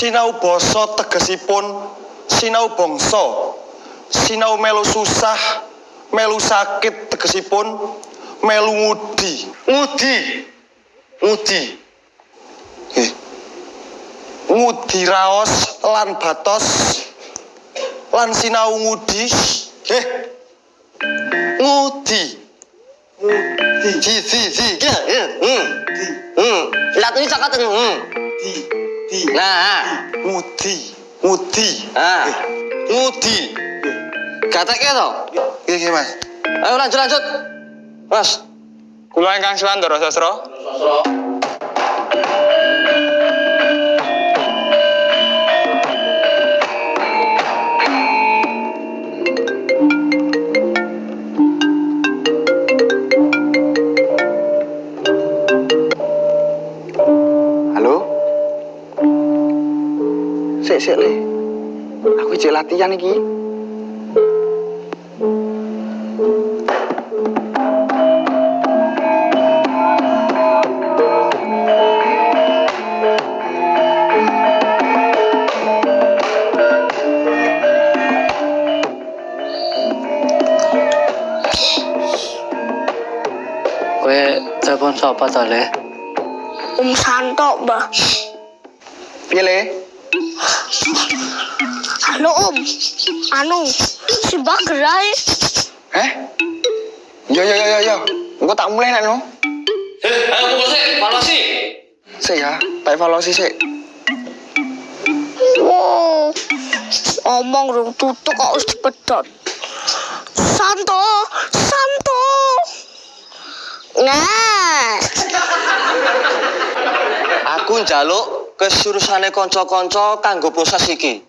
Sinau basa tegesipun sinau bangsa. Sinau melu susah, melu sakit tegesipun melu ngudi. Ngudi. Ngudi raos lan batos lan sinau ngudi. Ngudi. Latune cakot. Nah, ngudi. ngudi. Gateke to? Nggih, Mas. Ayo lanjut. Mas. Kula ingkang Swandara Sastra. Halo? Sik le. Aku cek latihan iki. Kowe telepon sapa to, Le? Santo, Mbah. Piye le? Halo, Om. Si Mbah gerai. Yo. Engko tak mulai nek no. Ayo pukul sik, evaluasi. Sik ya, tak evaluasi sik. Wow. Omong rung tutuk kok wis dipedhot. Santo. Nah. Aku njaluk kesurusane kanca-kanca kanggo proses iki.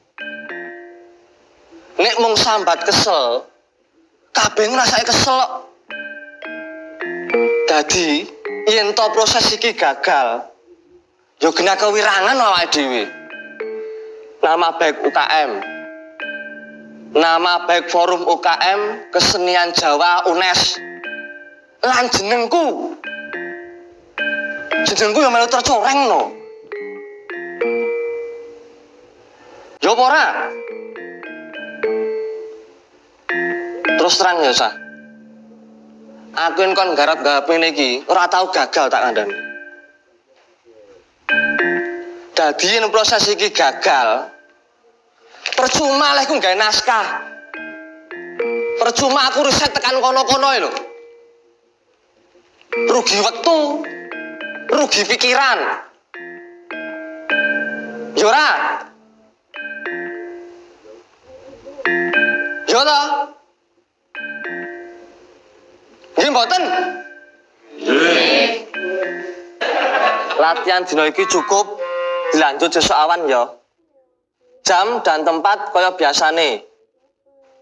Nek mung sambat kesel, kabeh ngrasake kesel. Dadi, yen to proses iki gagal, yo kena kewirangan awake dhewe. Nama baik UKM. Nama baik Forum UKM Kesenian Jawa UNES. Lan jenengku yang melu tercoreng no. Yo apa ora? Terus terang ya Sah. Aku kon garap ngene iki ora tau gagal tak kandhani. Dadi yen proses iki gagal, percuma lek ku gawe naskah. Percuma aku riset tekan kono-kono lho. Rugi waktu, rugi pikiran. Yora. Yora. Nggih mboten? Nggih. Latihan dina iki cukup dilanjut sesuk awan ya. Jam dan tempat kaya biasane.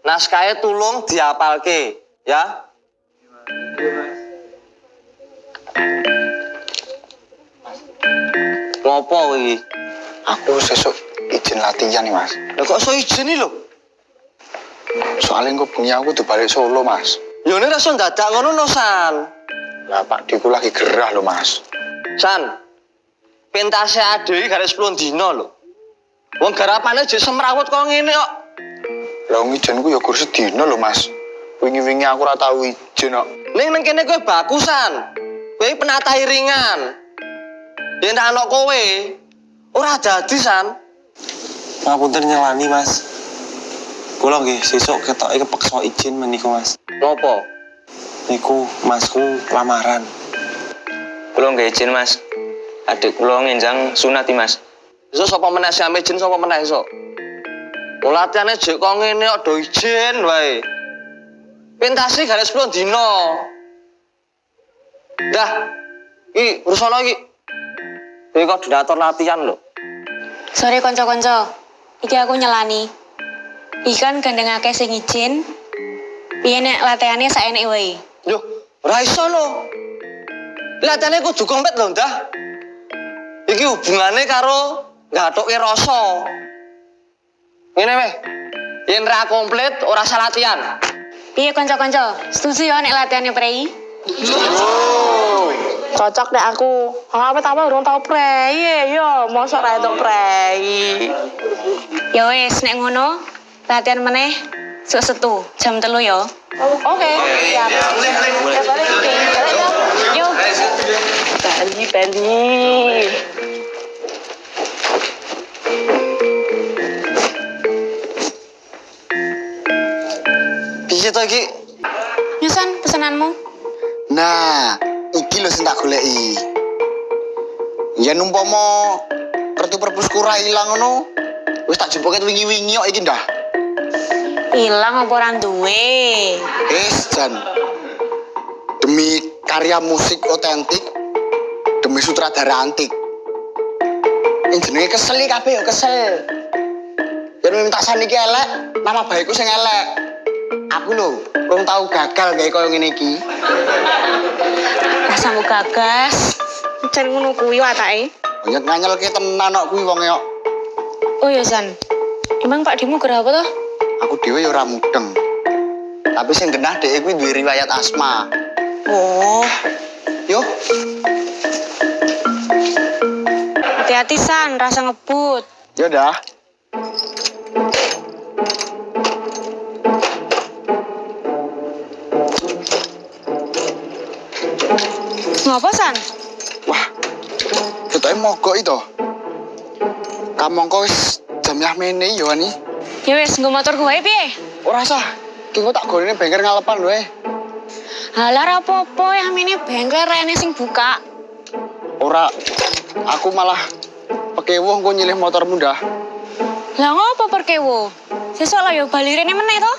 Naskahe tulung diapalke, ya. Ngopo iki? Aku sesuk izin latihan nih, Mas. Lah kok iso izin iki lho? Soalnya engko bengi aku tuh balik Solo, Mas. Ya nek iso dadak ngono no, San. Lah Pak Diku lagi gerah lho, Mas. San. Pentase ade iki garis 10 dina lho. Wong garapane jek semrawut kok ngene kok. Lah wong ijenku ya gur sedina lho, Mas. Wingi-wingi aku ora tau ijen kok. Ning kene kowe bagusan. Kowe penata iringan. Yen ana kowe ora dadi, San. Ngapunten nyelani, Mas. Kula nggih sesuk ketoke kepeksa izin menika, Mas. Ngopo? Niku masku lamaran. Kula nggih izin, Mas. Adik kula ngenjang sunat iki, Mas. Iso sapa meneh sing izin sapa meneh iso. Latihannya jek kok ngene kok do izin wae. Pentasi garis 10 dina. Dah. Iki urusan iki. Iki koordinator latihan lho. Sore konco-konco. Iki aku nyelani. Ikan gandengake sing izin. Piye nek latihane saeneke wae. Yo, ora iso lho. Latihane kudu kompet lho, Ndah. Iki hubungane karo ngathuke rasa. Ngene weh. Yen ra komplit ora salah latihan. Piye konco-konco? Setuju ya nek latihane prei? Cocok deh aku. Apa tambah urung tau prei yo, mosok ra entuk prei. Ya wis, nek ngono, latihan meneh setu jam 3 ya. Oke, siap. Ya balik. Yo. Bali. Piye to iki? Nyusan pesananmu. Nah, iki lho sing tak goleki. Yen umpama kartu perpusku ra ilang ngono, wis tak jempoke wingi-wingi kok iki ndah. Ilang apa ora duwe? Jan. Demi karya musik otentik, demi sutradara antik. Yang jenenge kesel iki kabeh ya kesel. Yen minta saniki elek, nama baikku sing elek. Aku lho, belum tahu gagal gawe koyo ngene iki. Rasamu gagas. Jan ngono kuwi watake. Nyet nganyelke tenan kok kuwi wonge kok. Oh ya San. Emang Pak Dimu gara apa toh? Aku dhewe ya ora mudeng. Tapi sing genah dhek kuwi duwe riwayat asma. Oh, Yo, hati-hati San, rasa ngebut. ya dah. Ngapa San? Wah, ketoke mogok itu. Kamangka wis jam mene yo ani. Ya wis, nggo motorku wae piye? Ora usah. Ki kok tak golene bengkel ngalepan lho. Halah rapopo yang ini bengkel rene sing buka. Ora, aku malah pekewuh engko nyilih motormu dah. Lah ngopo perkewo? Sesuk lah yo bali rene meneh to?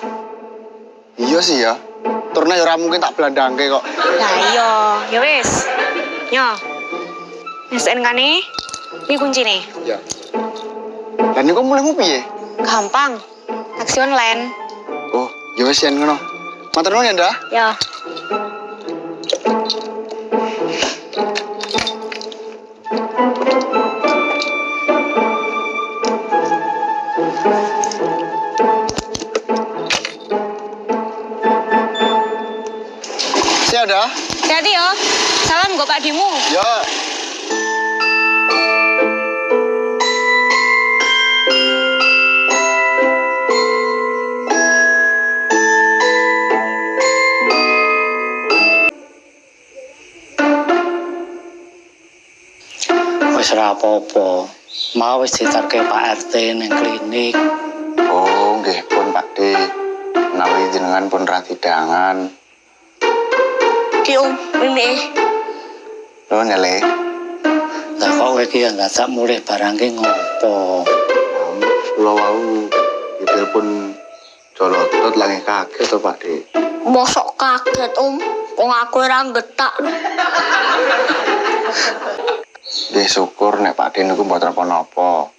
Iya sih ya. Turune ya ora mungkin tak blandangke kok. Lah iya, ya wis. Yo. Wis enkane. Iki kuncine. Ya. Lah niku mulihmu piye? Gampang. Taksi online. Oh, ya wis yen ngono. Matur nuwun ya, Ndah. Ya. Siap dah. Hati-hati yo. Salam go Pak Dimu. Ya. Wis ora apa-apa. Mau wis ditarke Pak RT ning klinik. Oh, nggih pun Pak D. Menawi jenengan pun ratidangan. Ki ini. Lho nyele. Lah kok kowe iki enggak sak mulih barang ki ngopo? Kula wau ditelepon Jolotot lagi kaget to Pak D. Mosok kaget wong aku ora getak. Nggih syukur nek Pak D niku mboten apa-apa.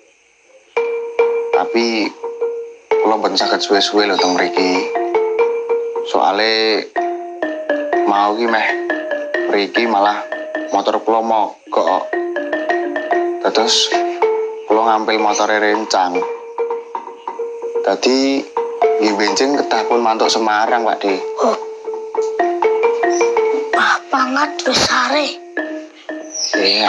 Tapi kula mboten saged suwe-suwe lho teng mriki. Soale mau ki meh mriki malah motor kula mogok. Terus kula ngambil motore rencang. Dadi nggih benjing kedah pun mantuk Semarang Pak D. Ah, banget besare. Iya.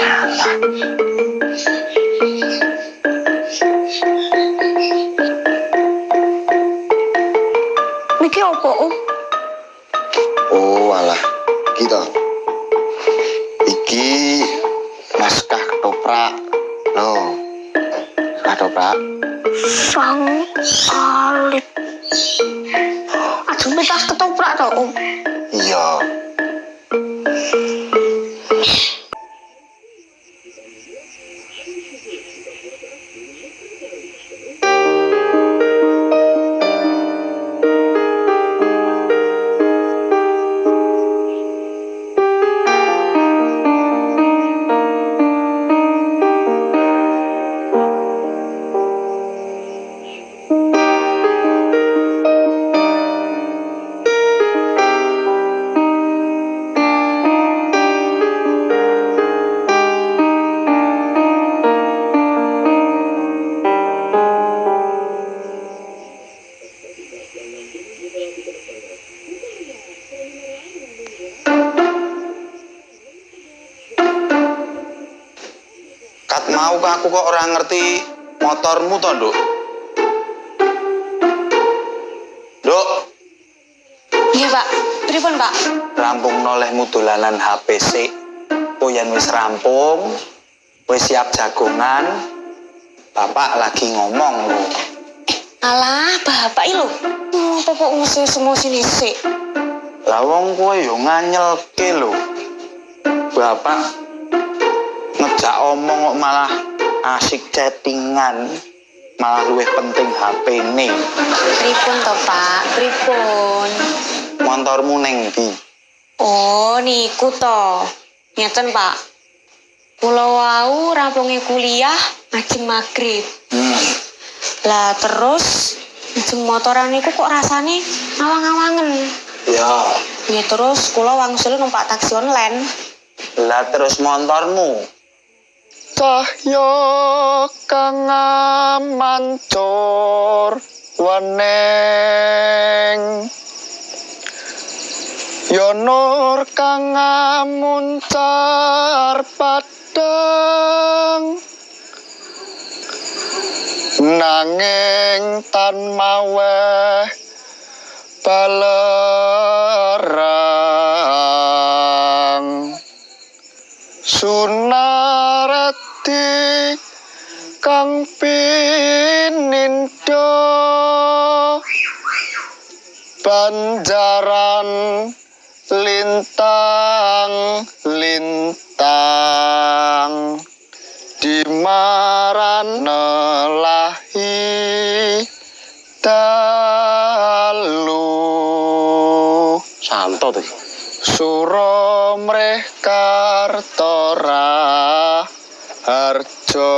Niki opo Oh alah, gitu. Iki naskah ketoprak. Loh, naskah ketoprak. Sang alit. Aduh, mitas ketoprak to, Iya. Kat mau aku kok ora ngerti motormu to, Nduk. Nduk, Iya, Pak. Pripun, Pak? rampung nolehmu dolanan HP sik. Poyan wis rampung, wis siap jagongan. Bapak lagi ngomong lho. Alah, Bapak iki lho. Popok emosi sik. Lah wong kowe yo nganyelke lho. Bapak ngejak omong kok malah asik chattingan. Malah luwih penting HP-ne. Pripun to, Pak? Pripun? Motormu ning ndi? Oh, niku to. Ngeten, Pak. Kula wau rampunge kuliah ajeng magrib. Lah terus ajeng motoran niku kok rasane awang-awangen. Ya. Ya terus kula wangsul numpak taksi online. Lah terus motormu? Cahya kang mancur weneng. Ya nur kang muncar padang. Nanging tan maweh balerang sunarati kang pinindo banjaran lintang dimaran nelahi dalu Santo tuh. suro mreh kartora harjo.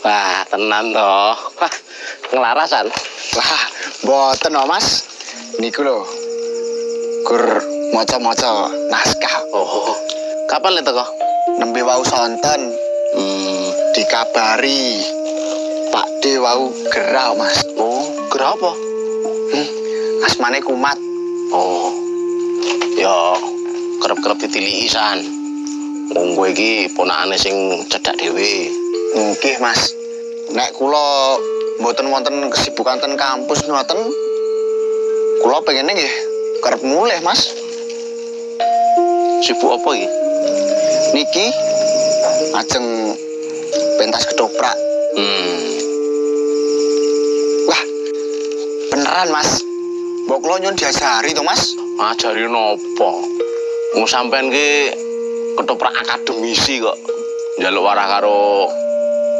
Wah, tenan toh. Wah, ngelarasan. Wah, mboten no, Mas. Niku lho. Gur maca-maca naskah. Oh, kapan itu kok? Nembe wau sonten. Dikabari Pak D wau gerah, Mas. Oh, gerah apa? Asmane Kumat. Oh, ya kerep-kerep ditiliki san. Wong kowe iki ponakane sing cedhak dhewe. Nggih, Mas. Nek kula mboten wonten kesibukan ten kampus ngoten, kula pengene nggih kerep mulih, Mas. Sibuk apa iki? Niki ajeng pentas ketoprak. Wah, beneran, Mas. Mbok kula nyun diajari to, Mas. Ajari nopo? Wong sampean ki ketoprak akademisi kok. Njaluk warah karo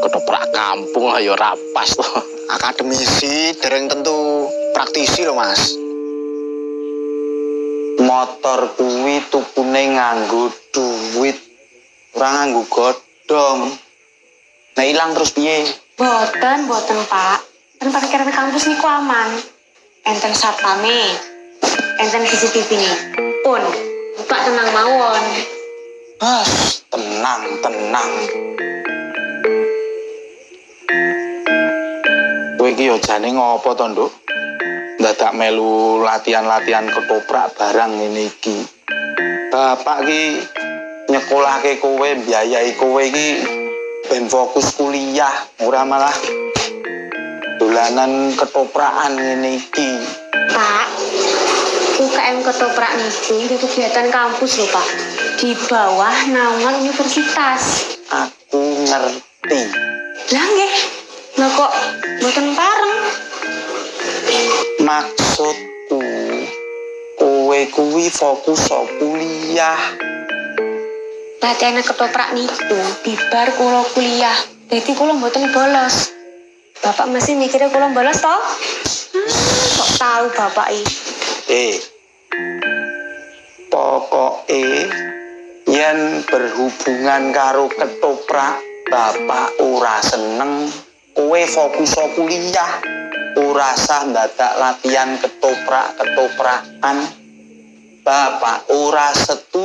ketoprak kampung lah ya ora pas to. Akademisi dereng tentu praktisi lho, Mas. Motor kuwi tukune nganggo duit, ora nganggo godhong. Nek ilang terus piye? Boten, Pak. Kan parkiran kampus niku aman. Enten satpame. Enten CCTV nih. Pun, buka tenang mawon. Tenang. Kowe iki yo jane ngopo to, Nduk? Dadak melu latihan-latihan ketoprak barang ngene iki. Bapak ki nyekolahke kowe, biayai kowe iki ben fokus kuliah, ora malah dolanan ketoprakan ngene iki. Pak, UKM ketoprak niku itu kegiatan kampus lho, Pak. Di bawah naungan universitas. Aku ngerti. Lah nggih. Lah kok mboten pareng? Maksudku kowe kuwi fokus so kuliah. Latihan ketoprak niku di bar kula kuliah. Jadi kula mboten bolos. Bapak masih mikirnya kula bolos toh? Kok tahu Bapak iki? Pokoke yen berhubungan karo ketoprak bapak ora seneng, kowe fokus so kuliah. Ora sah dadak latihan ketoprak-ketoprakan. Bapak ora setuju.